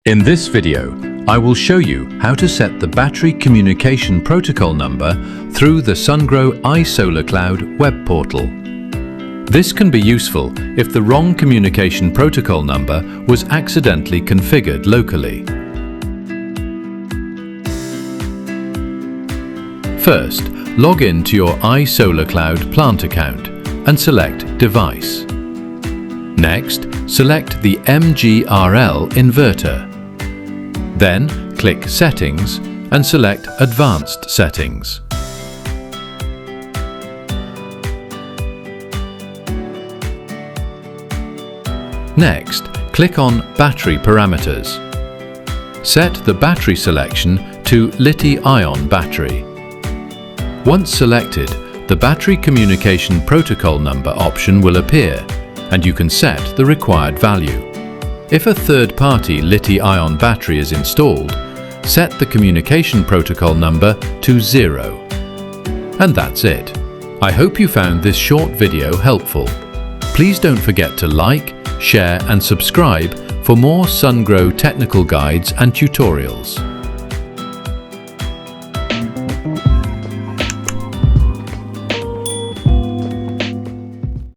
In this video, I will show you how to set the battery communication protocol number through the Sungrow iSolarCloud web portal. This can be useful if the wrong communication protocol number was accidentally configured locally. First, log in to your iSolarCloud plant account and select Device. Next, select the MGRL Inverter. Then, click Settings and select Advanced Settings. Next, click on Battery Parameters. Set the battery selection to Lithium-ion battery. Once selected, the battery communication protocol number option will appear, and you can set the required value. If a third-party lithium-ion battery is installed, set the communication protocol number to 0. And that's it. I hope you found this short video helpful. Please don't forget to like, share and subscribe for more Sungrow technical guides and tutorials.